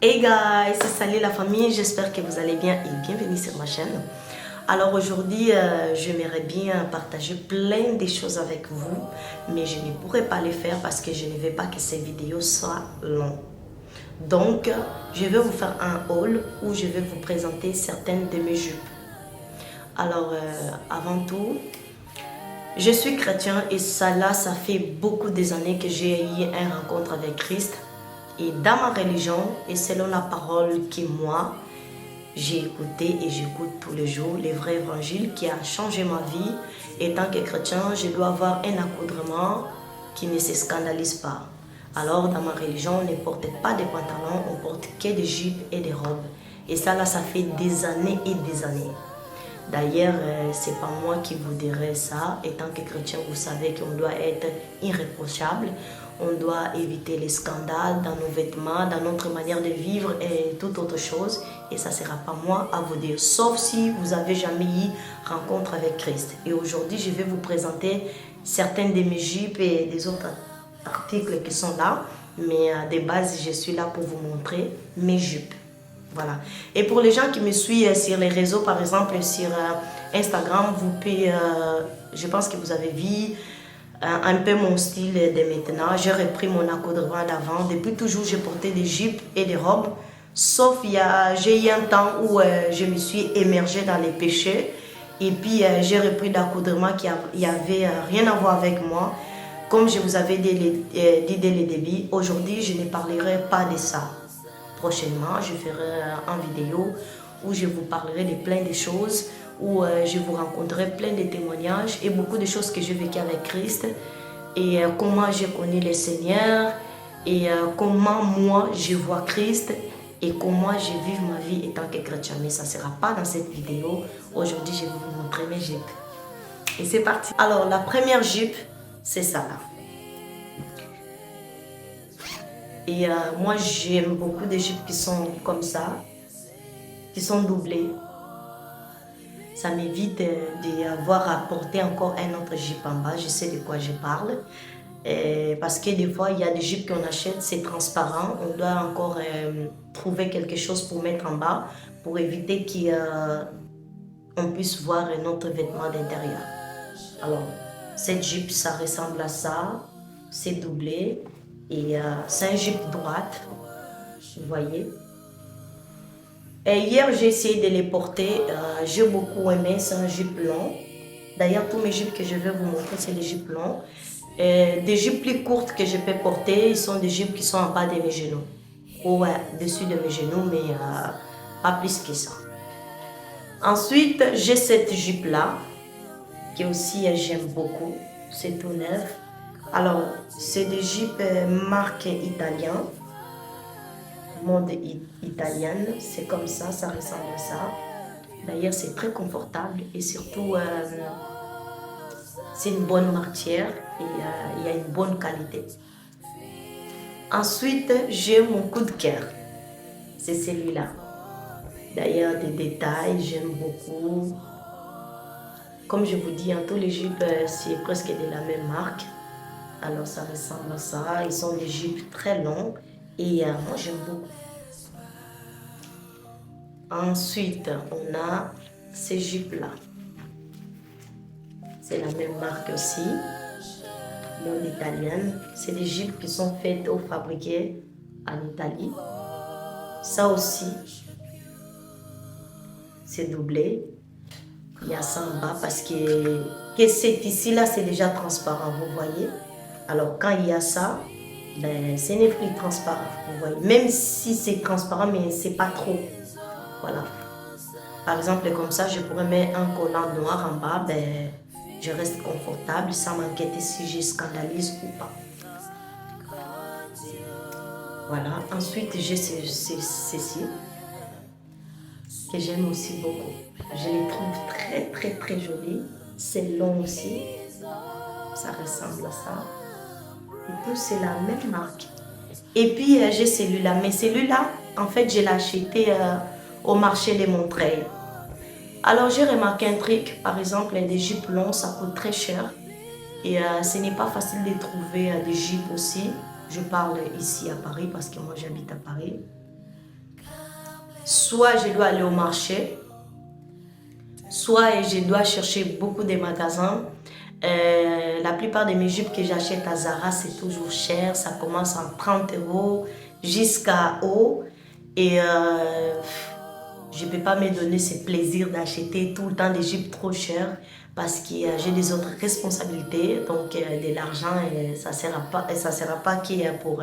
Hey guys, salut la famille, j'espère que vous allez bien et bienvenue sur ma chaîne. Alors aujourd'hui, j'aimerais bien partager plein de choses avec vous, mais je ne pourrai pas les faire parce que je ne veux pas que ces vidéos soient longues. Donc, je vais vous faire un haul où je vais vous présenter certaines de mes jupes. Alors, avant tout, je suis chrétien et ça fait beaucoup des années que j'ai eu une rencontre avec Christ. Et dans ma religion, et selon la parole que moi, j'ai écouté et j'écoute tous les jours, le vrai évangile qui a changé ma vie. Et tant que chrétien, je dois avoir un accoutrement qui ne se scandalise pas. Alors, dans ma religion, on ne porte pas de pantalons, on porte que des jupes et des robes. Et ça fait des années et des années. D'ailleurs, c'est pas moi qui vous dirai ça. Étant que chrétien, vous savez qu'on doit être irréprochable. On doit éviter les scandales dans nos vêtements, dans notre manière de vivre et toute autre chose. Et ça ne sera pas moi à vous dire. Sauf si vous avez jamais eu rencontre avec Christ. Et aujourd'hui, je vais vous présenter certaines de mes jupes et des autres articles qui sont là. Mais de base, je suis là pour vous montrer mes jupes. Voilà. Et pour les gens qui me suivent sur les réseaux, par exemple sur Instagram, vous pouvez, je pense que vous avez vu un peu mon style de maintenant. J'ai repris mon accoutrement d'avant. Depuis toujours, j'ai porté des jupes et des robes. Sauf j'ai eu un temps où je me suis émergée dans les péchés. Et puis, j'ai repris l'accoutrement qui avait rien à voir avec moi. Comme je vous avais dit dès le début, aujourd'hui, je ne parlerai pas de ça. Prochainement, je ferai une vidéo où je vous parlerai de plein de choses, où je vous rencontrerai plein de témoignages et beaucoup de choses que j'ai vécues avec Christ et comment j'ai connu le Seigneur et comment moi je vois Christ et comment je vis ma vie étant que chrétien. Mais ça ne sera pas dans cette vidéo. Aujourd'hui, je vais vous montrer mes jupes. Et c'est parti. Alors, la première jupe, c'est ça là. Et moi, j'aime beaucoup des jupes qui sont comme ça, qui sont doublées. Ça m'évite d'avoir à porter encore un autre jupe en bas. Je sais de quoi je parle. Parce que des fois, il y a des jupes qu'on achète, c'est transparent. On doit encore trouver quelque chose pour mettre en bas pour éviter qu'on puisse voir notre vêtement d'intérieur. Alors, cette jupe, ça ressemble à ça. C'est doublé. Et c'est une jupe droite, vous voyez. Et hier, j'ai essayé de les porter. J'ai beaucoup aimé, c'est un jupe long. D'ailleurs, tous mes jupes que je vais vous montrer, c'est des jupes longs. Des jupes plus courtes que je peux porter, ils sont des jupes qui sont en bas de mes genoux. Ou dessus de mes genoux, mais pas plus que ça. Ensuite, j'ai cette jupe-là, qui aussi j'aime beaucoup. C'est tout neuf. Alors, c'est des jupes marque italienne, mode italienne, c'est comme ça ressemble à ça. D'ailleurs, c'est très confortable et surtout, c'est une bonne matière et il y a une bonne qualité. Ensuite, j'ai mon coup de cœur, c'est celui-là. D'ailleurs, des détails, j'aime beaucoup. Comme je vous dis, tous les jupes, c'est presque de la même marque. Alors ça ressemble à ça, ils sont des jupes très longues et moi j'aime beaucoup. Ensuite, on a ces jupes-là. C'est la même marque aussi, mode italienne. C'est des jupes qui sont faites ou fabriquées en Italie. Ça aussi, c'est doublé. Il y a ça en bas parce que c'est ici, là, c'est déjà transparent, vous voyez. Alors, quand il y a ça, ben, ce n'est plus transparent, vous voyez. Même si c'est transparent, mais c'est pas trop. Voilà. Par exemple, comme ça, je pourrais mettre un collant noir en bas, ben, je reste confortable sans m'inquiéter si je scandalise ou pas. Voilà. Ensuite, j'ai ceci, que j'aime aussi beaucoup. Je les trouve très, très, très jolies. C'est long aussi. Ça ressemble à ça. Et tout, c'est la même marque. Et puis, j'ai celui-là. Mais celui-là, en fait, je l'ai acheté au marché de Montreuil. Alors, j'ai remarqué un truc. Par exemple, des jupes longues, ça coûte très cher. Et ce n'est pas facile de trouver des jupes aussi. Je parle ici à Paris parce que moi, j'habite à Paris. soit je dois aller au marché, soit je dois chercher beaucoup de magasins. La plupart de mes jupes que j'achète à Zara, c'est toujours cher. Ça commence en 30 € jusqu'à haut. Et je ne peux pas me donner ce plaisir d'acheter tout le temps des jupes trop chères parce que j'ai des autres responsabilités. Donc, de l'argent, ça ne sera pas qui pour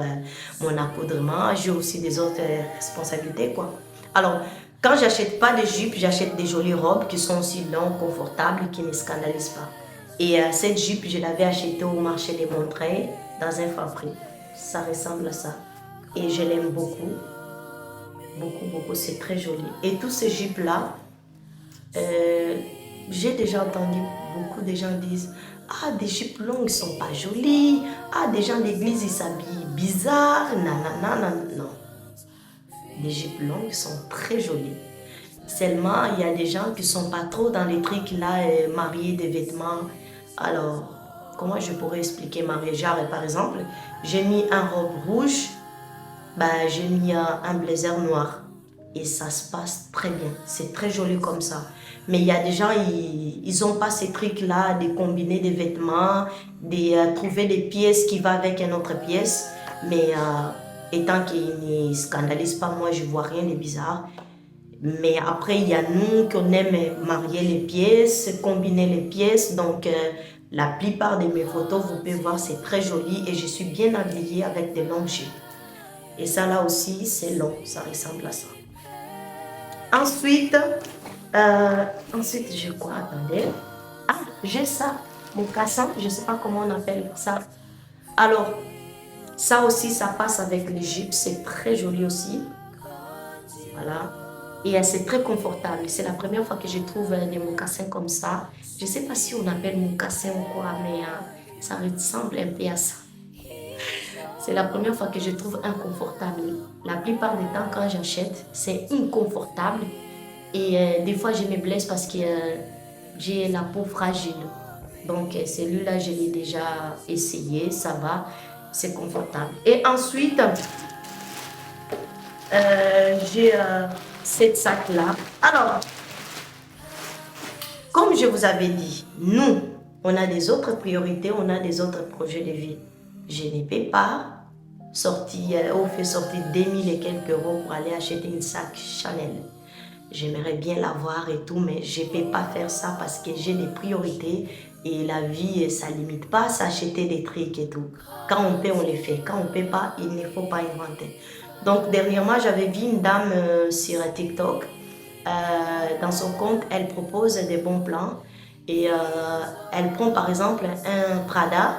mon accoudrement. J'ai aussi des autres responsabilités, quoi. Alors, quand j'achète pas des jupes, j'achète des jolies robes qui sont aussi longues, confortables, qui ne scandalisent pas. Et cette jupe, je l'avais achetée au marché des Montreuil, dans un Franprix. Ça ressemble à ça. Et je l'aime beaucoup. Beaucoup, beaucoup. C'est très joli. Et tous ces jupes-là, j'ai déjà entendu beaucoup de gens disent « Ah, des jupes longues ne sont pas jolies. Ah, des gens d'église, ils s'habillent bizarre. Nanana, non. Les jupes longues sont très jolies. Seulement, il y a des gens qui ne sont pas trop dans les trucs là, mariés des vêtements. Alors, comment je pourrais expliquer marier? Genre, par exemple, j'ai mis un robe rouge, j'ai mis un blazer noir. Et ça se passe très bien. C'est très joli comme ça. Mais il y a des gens, ils n'ont pas ces trucs-là de combiner des vêtements, de trouver des pièces qui vont avec une autre pièce. Mais étant qu'ils ne scandalisent pas, moi, je ne vois rien de bizarre. Mais après, il y a nous qu'on aime marier les pièces, combiner les pièces. Donc, la plupart de mes photos, vous pouvez voir, c'est très joli. Et je suis bien habillée avec des longues jupes. Et ça, là aussi, c'est long. Ça ressemble à ça. Ensuite, j'ai quoi? Attendez. Ah, j'ai ça. Mon cassin, je ne sais pas comment on appelle ça. Alors, ça aussi, ça passe avec les jupes. C'est très joli aussi. Voilà. Et c'est très confortable. C'est la première fois que je trouve des mocassins comme ça. Je ne sais pas si on appelle mocassin ou quoi, mais ça ressemble un peu à ça. C'est la première fois que je trouve inconfortable. La plupart du temps, quand j'achète, c'est inconfortable. Et des fois, je me blesse parce que j'ai la peau fragile. Donc, celui-là, je l'ai déjà essayé. Ça va, c'est confortable. Et ensuite, j'ai cette sac-là. Alors, comme je vous avais dit, nous, on a des autres priorités, on a des autres projets de vie. Je ne peux pas faire sortir 2000 et quelques euros pour aller acheter une sac Chanel. J'aimerais bien l'avoir et tout, mais je ne peux pas faire ça parce que j'ai des priorités et la vie, ça ne limite pas à s'acheter des trucs et tout. Quand on peut, on les fait. Quand on ne peut pas, il ne faut pas inventer. Donc, dernièrement, j'avais vu une dame sur TikTok. Dans son compte, elle propose des bons plans. Et elle prend par exemple un Prada.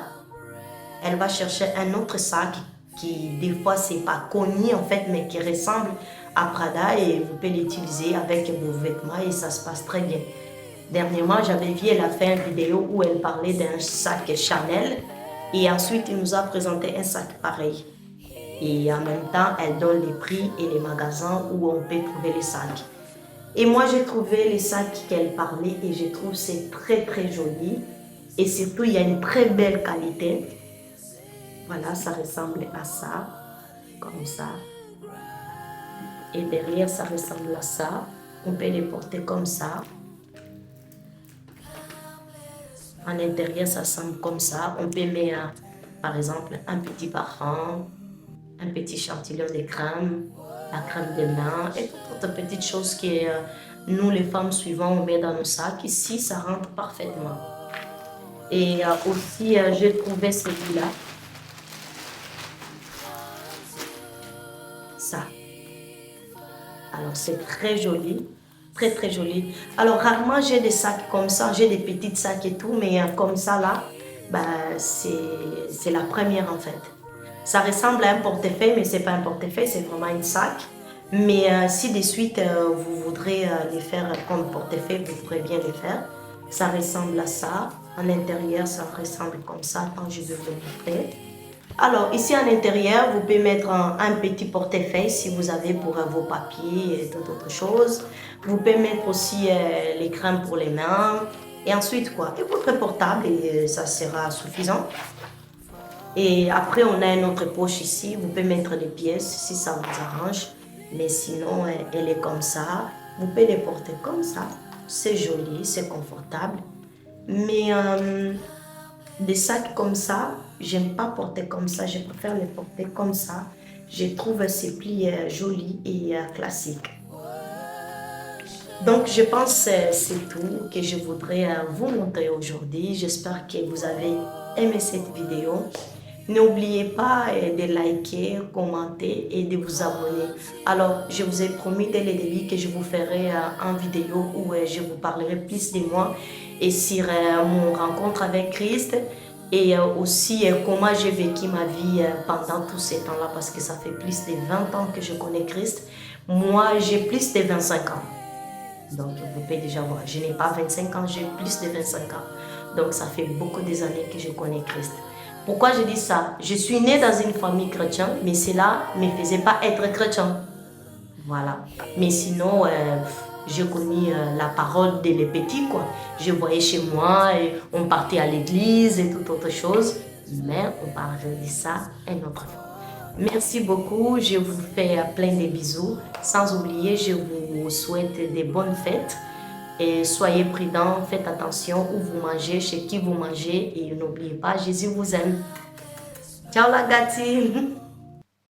Elle va chercher un autre sac qui, des fois, c'est pas connu en fait, mais qui ressemble à Prada. Et vous pouvez l'utiliser avec vos vêtements et ça se passe très bien. Dernièrement, j'avais vu, elle a fait une vidéo où elle parlait d'un sac Chanel. Et ensuite, elle nous a présenté un sac pareil. Et en même temps, elle donne les prix et les magasins où on peut trouver les sacs. Et moi, j'ai trouvé les sacs qu'elle parlait et je trouve c'est très très joli. Et surtout, il y a une très belle qualité. Voilà, ça ressemble à ça, comme ça. Et derrière, ça ressemble à ça. On peut les porter comme ça. En intérieur, ça ressemble comme ça. On peut mettre, par exemple, un petit parfum, un petit chantillon de crème, la crème de main et toutes autres petites choses que nous, les femmes suivantes, on met dans nos sacs. Ici, ça rentre parfaitement. Et aussi, j'ai trouvé celui-là. Ça. Alors, c'est très joli. Très, très joli. Alors, rarement, j'ai des sacs comme ça. J'ai des petits sacs et tout. Mais comme ça, là, c'est la première, en fait. Ça ressemble à un portefeuille, mais ce n'est pas un portefeuille, c'est vraiment un sac. Mais si de suite, vous voudrez les faire comme portefeuille, vous pourrez bien les faire. Ça ressemble à ça. En intérieur, ça ressemble comme ça. Quand je vais vous montrer. Alors, ici, à l'intérieur, vous pouvez mettre un petit portefeuille si vous avez pour vos papiers et toute autre chose. Vous pouvez mettre aussi les crèmes pour les mains. Et ensuite, quoi? Et votre portable, et ça sera suffisant. Et après, on a une autre poche ici. Vous pouvez mettre des pièces si ça vous arrange. Mais sinon, elle est comme ça. Vous pouvez les porter comme ça. C'est joli, c'est confortable. Mais des sacs comme ça, j'aime pas porter comme ça. Je préfère les porter comme ça. Je trouve ces plis jolis et classiques. Donc, je pense que c'est tout que je voudrais vous montrer aujourd'hui. J'espère que vous avez aimé cette vidéo. N'oubliez pas de liker, commenter et de vous abonner. Alors, je vous ai promis dès le début que je vous ferai une vidéo où je vous parlerai plus de moi et sur mon rencontre avec Christ et aussi comment j'ai vécu ma vie pendant tous ces temps-là parce que ça fait plus de 20 ans que je connais Christ. Moi, j'ai plus de 25 ans. Donc, vous pouvez déjà voir, je n'ai pas 25 ans, j'ai plus de 25 ans. Donc, ça fait beaucoup des années que je connais Christ. Pourquoi je dis ça? Je suis née dans une famille chrétienne, mais cela ne me faisait pas être chrétien. Voilà. Mais sinon, j'ai connu la parole dès les petits, quoi. Je voyais chez moi, et on partait à l'église et toute autre chose. Mais on parlerait de ça un autre fois. Merci beaucoup, je vous fais plein de bisous. Sans oublier, je vous souhaite des bonnes fêtes. Et soyez prudents, faites attention où vous mangez, chez qui vous mangez. Et n'oubliez pas, Jésus vous aime. Ciao la gâtine!